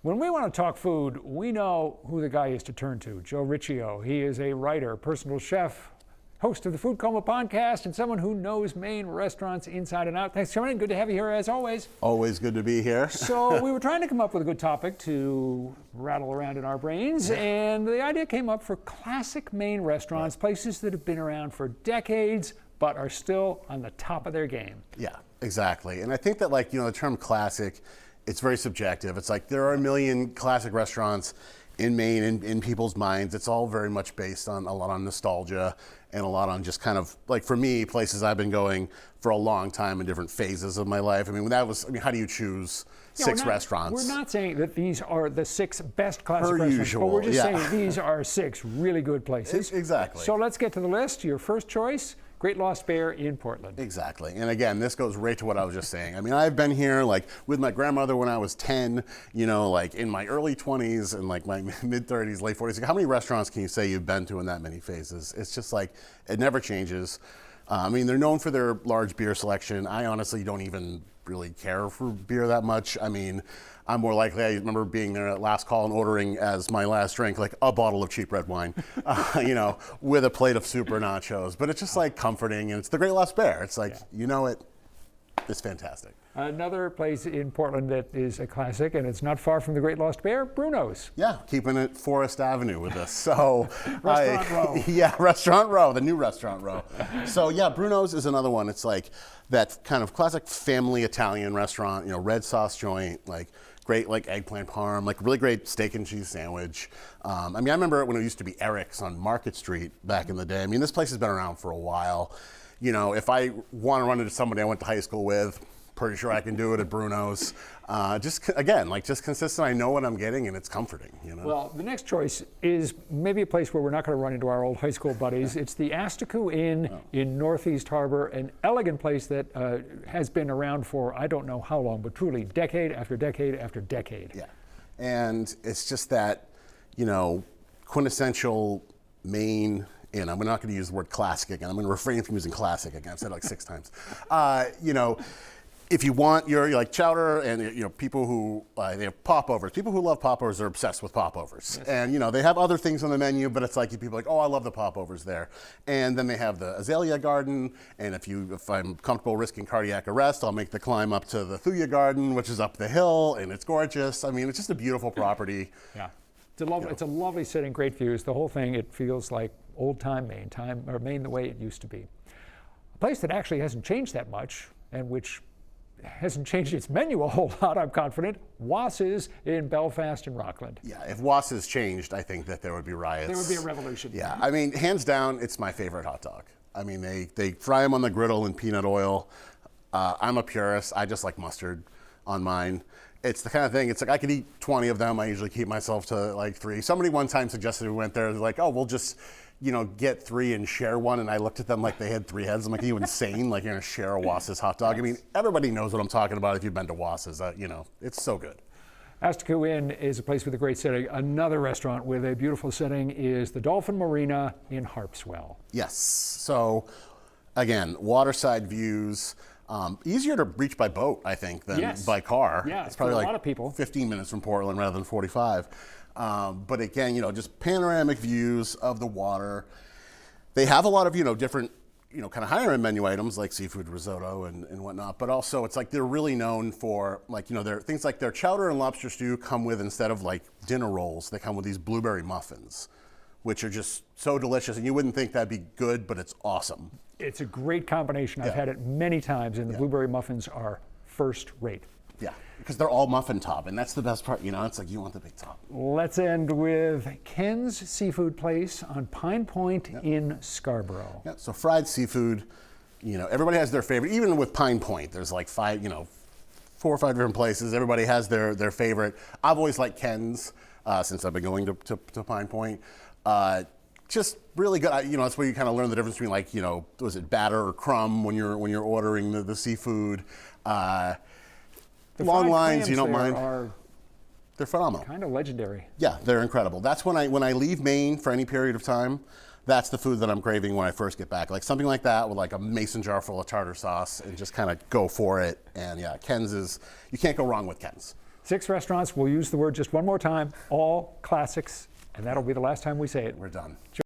When we want to talk food, we know who the guy is to turn to, Joe Ricchio. He is a writer, personal chef, host of the Food Coma podcast, and someone who knows Maine restaurants inside and out. Thanks for coming in. Good to have you here as always. Always good to be here. So we were trying to come up with a good topic to rattle around in our brains, and the idea came up for classic Maine restaurants, places that have been around for decades, but are still on the top of their game. Yeah, exactly. And I think that, the term classic, it's very subjective. It's like there are a million classic restaurants in Maine, in people's minds. It's all very much based on a lot on nostalgia and a lot on just kind of, like for me, places I've been going for a long time in different phases of my life. How do you choose six restaurants? We're not saying that these are the six best classic Per restaurants, usual, but we're just yeah. saying these are six really good places. Exactly. So let's get to the list. Your first choice, Great Lost Bear in Portland. Exactly. And again, this goes right to what I was just saying. I've been here with my grandmother when I was 10, in my early 20s and my mid 30s, late 40s. How many restaurants can you say you've been to in that many phases? It's just it never changes. They're known for their large beer selection. I honestly don't even really care for beer that much. I'm more likely, I remember being there at last call and ordering as my last drink, a bottle of cheap red wine, with a plate of super nachos. But it's just comforting, and it's the Great Lost Bear. It's it's fantastic. Another place in Portland that is a classic, and it's not far from the Great Lost Bear, Brunos. Yeah, keeping it Forest Avenue with us. So Restaurant Row. Yeah, Restaurant Row, the new Restaurant Row. So yeah, Brunos is another one. It's that kind of classic family Italian restaurant, red sauce joint, great eggplant parm, really great steak and cheese sandwich. I remember when it used to be Eric's on Market Street back in the day. This place has been around for a while. If I want to run into somebody I went to high school with, pretty sure I can do it at Brunos. Just consistent. I know what I'm getting, and it's comforting. Well, the next choice is maybe a place where we're not going to run into our old high school buddies. It's the Astaku Inn in Northeast Harbor, an elegant place that has been around for I don't know how long, but truly decade after decade after decade. Yeah, and it's just that, quintessential Maine. And I'm not going to use the word classic again. I'm going to refrain from using classic again. I've said it 6 times. If you want your chowder and people who they have popovers. People who love popovers are obsessed with popovers. Yes. And they have other things on the menu, but it's people oh, I love the popovers there. And then they have the azalea garden. And if I'm comfortable risking cardiac arrest, I'll make the climb up to the thuya garden, which is up the hill, and it's gorgeous. It's just a beautiful property. Yeah, it's a lovely setting, great views. The whole thing, it feels like old-time Maine, Maine the way it used to be. A place that actually hasn't changed that much, and which hasn't changed its menu a whole lot, I'm confident, Wassas in Belfast and Rockland. Yeah, if Wassas changed, I think that there would be riots. There would be a revolution. Yeah, hands down, it's my favorite hot dog. They fry them on the griddle in peanut oil. I'm a purist. I just like mustard on mine. It's the kind of thing, I could eat 20 of them. I usually keep myself to 3. Somebody one time suggested we went there, oh, we'll just get 3 and share one. And I looked at them like they had 3 heads. I'm are you insane? You're going to share a Wassas hot dog? Everybody knows what I'm talking about if you've been to Wassas. It's so good. Astaku Inn is a place with a great setting. Another restaurant with a beautiful setting is the Dolphin Marina in Harpswell. Yes. So, again, waterside views. Easier to reach by boat, I think, than by car. Yeah, it's probably for a lot of people. 15 minutes from Portland rather than 45. But again, just panoramic views of the water. They have a lot of, different, kind of higher end menu items like seafood risotto and whatnot. But also, it's they're really known for their things like their chowder and lobster stew come with, instead of dinner rolls, they come with these blueberry muffins, which are just so delicious. And you wouldn't think that'd be good, but it's awesome. It's a great combination. I've had it many times, and the blueberry muffins are first rate. Yeah, because they're all muffin top, and that's the best part. It's you want the big top. Let's end with Ken's Seafood Place on Pine Point in Scarborough. Yeah, so fried seafood, everybody has their favorite. Even with Pine Point, there's 5, 4 or 5 different places. Everybody has their favorite. I've always liked Ken's since I've been going to Pine Point. Just really good. That's where you kind of learn the difference between was it batter or crumb when you're ordering the seafood. The long lines, you don't mind. They're phenomenal. Kind of legendary. Yeah, they're incredible. That's when I leave Maine for any period of time. That's the food that I'm craving when I first get back. Something like that with a mason jar full of tartar sauce and just kind of go for it. And yeah, Ken's you can't go wrong with Ken's. 6 restaurants. We'll use the word just one more time. All classics, and that'll be the last time we say it. We're done.